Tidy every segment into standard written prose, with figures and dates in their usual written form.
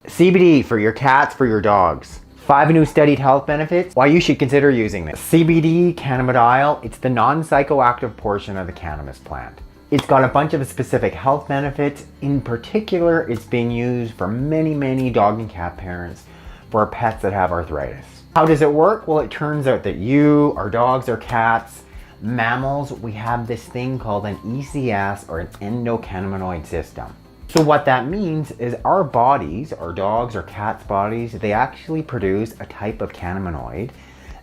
CBD for your cats, for your dogs. 5 new studied health benefits, why you should consider using this. CBD, cannabidiol, it's the non-psychoactive portion of the cannabis plant. It's got a bunch of specific health benefits. In particular, it's being used for many dog and cat parents for pets that have arthritis. How does it work? Well, it turns out that you, our dogs, our cats, mammals, we have this thing called an ECS, or an endocannabinoid system. So what that means is our bodies, our dogs or cats' bodies, they actually produce a type of cannabinoid,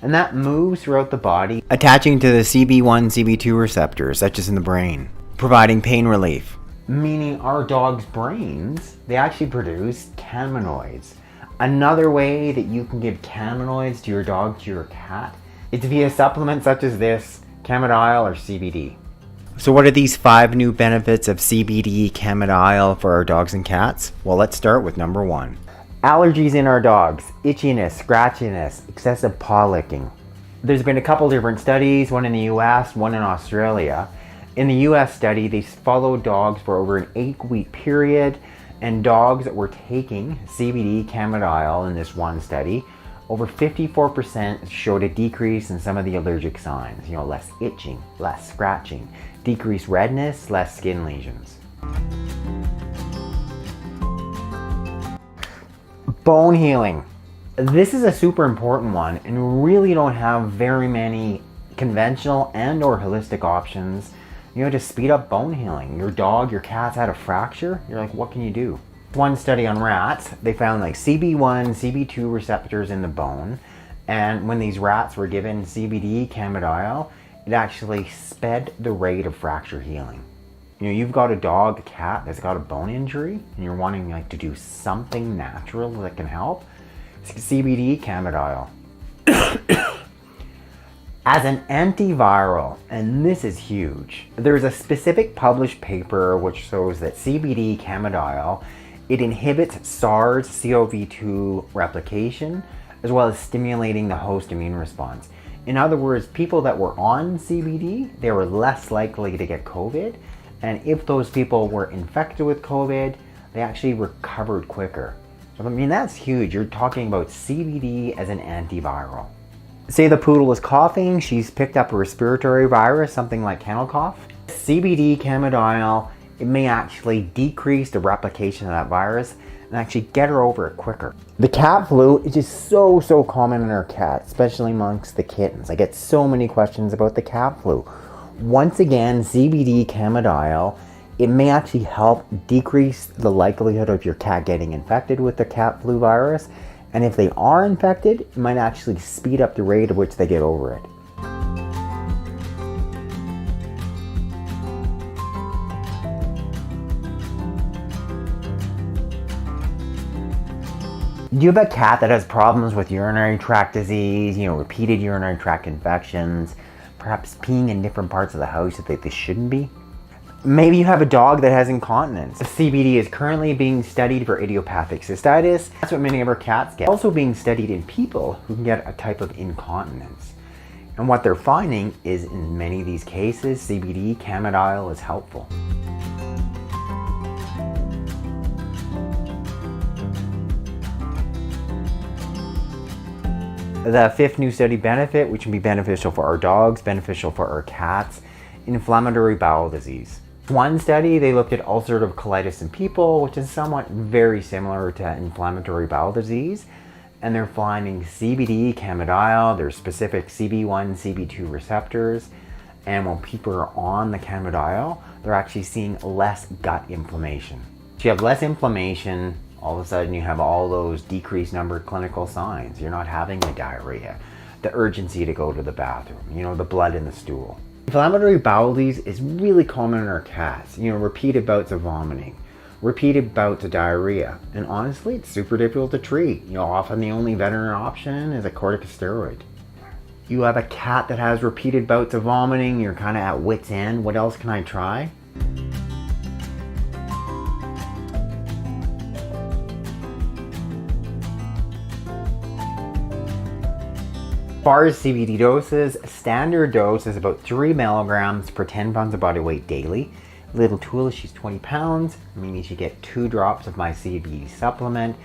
and that moves throughout the body, attaching to the CB1, CB2 receptors, such as in the brain, providing pain relief. Meaning our dogs' brains, they actually produce cannabinoids. Another way that you can give cannabinoids to your dog, to your cat, is via supplements such as this, cannabidiol or CBD. So what are these 5 new benefits of CBD cannabidiol for our dogs and cats? Well, let's start with number 1. Allergies in our dogs, itchiness, scratchiness, excessive paw licking. There's been a couple different studies, one in the US, one in Australia. In the US study, they followed dogs for over an 8-week period, and dogs that were taking CBD cannabidiol in this one study, over 54% showed a decrease in some of the allergic signs. Less itching, less scratching, decreased redness, less skin lesions. Bone healing. This is a super important one, and we really don't have very many conventional and or holistic options, to speed up bone healing. Your dog, your cat's had a fracture, you're like, what can you do? One study on rats, they found like CB1, CB2 receptors in the bone, and when these rats were given CBD cannabidiol, it actually sped the rate of fracture healing. You've got a dog, a cat that's got a bone injury, and you're wanting to do something natural that can help. CBD cannabidiol. As an antiviral, and this is huge, there's a specific published paper which shows that CBD cannabidiol, it inhibits SARS-CoV-2 replication, as well as stimulating the host immune response. In other words, people that were on CBD, they were less likely to get COVID, and if those people were infected with COVID, they actually recovered quicker. So, that's huge. You're talking about CBD as an antiviral. Say the poodle is coughing, she's picked up a respiratory virus, something like kennel cough. CBD cannabidiol, it may actually decrease the replication of that virus and actually get her over it quicker. The cat flu is just so common in our cats, especially amongst the kittens. I get so many questions about the cat flu. Once again, CBD cannabidiol, it may actually help decrease the likelihood of your cat getting infected with the cat flu virus. And if they are infected, it might actually speed up the rate at which they get over it. Do you have a cat that has problems with urinary tract disease, repeated urinary tract infections, perhaps peeing in different parts of the house that they shouldn't be? Maybe you have a dog that has incontinence. CBD is currently being studied for idiopathic cystitis. That's what many of our cats get. Also being studied in people who can get a type of incontinence. And what they're finding is in many of these cases, CBD cannabidiol is helpful. The 5th new study benefit, which can be beneficial for our dogs, beneficial for our cats, inflammatory bowel disease. One study, they looked at ulcerative colitis in people, which is somewhat very similar to inflammatory bowel disease. And they're finding CBD cannabidiol, there's specific CB1, CB2 receptors. And when people are on the cannabidiol, they're actually seeing less gut inflammation. So you have less inflammation, all of a sudden you have all those decreased number of clinical signs. You're not having the diarrhea, the urgency to go to the bathroom, the blood in the stool. Inflammatory bowel disease is really common in our cats. Repeated bouts of vomiting, repeated bouts of diarrhea. And honestly, it's super difficult to treat. Often the only veterinary option is a corticosteroid. You have a cat that has repeated bouts of vomiting, you're kind of at wit's end. What else can I try? As far as CBD doses, standard dose is about 3 milligrams per 10 pounds of body weight daily. Little Tula, she's 20 pounds, meaning she get 2 drops of my CBD supplement.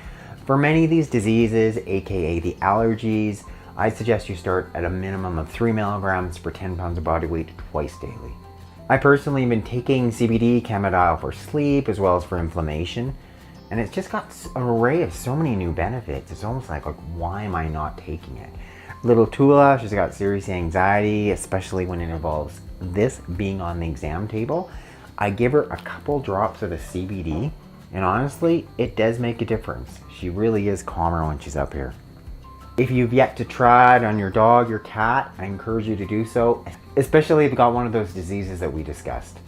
For many of these diseases, aka the allergies, I'd suggest you start at a minimum of 3 milligrams per 10 pounds of body weight twice daily. I personally have been taking CBD cannabidiol for sleep as well as for inflammation, and it's just got an array of so many new benefits. It's almost like why am I not taking it? Little Tula, she's got serious anxiety, especially when it involves this being on the exam table. I give her a couple drops of the CBD, and honestly, it does make a difference. She really is calmer when she's up here. If you've yet to try it on your dog, your cat, I encourage you to do so, especially if you've got one of those diseases that we discussed.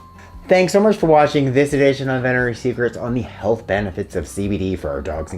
Thanks so much for watching this edition of Veterinary Secrets on the health benefits of CBD for our dogs and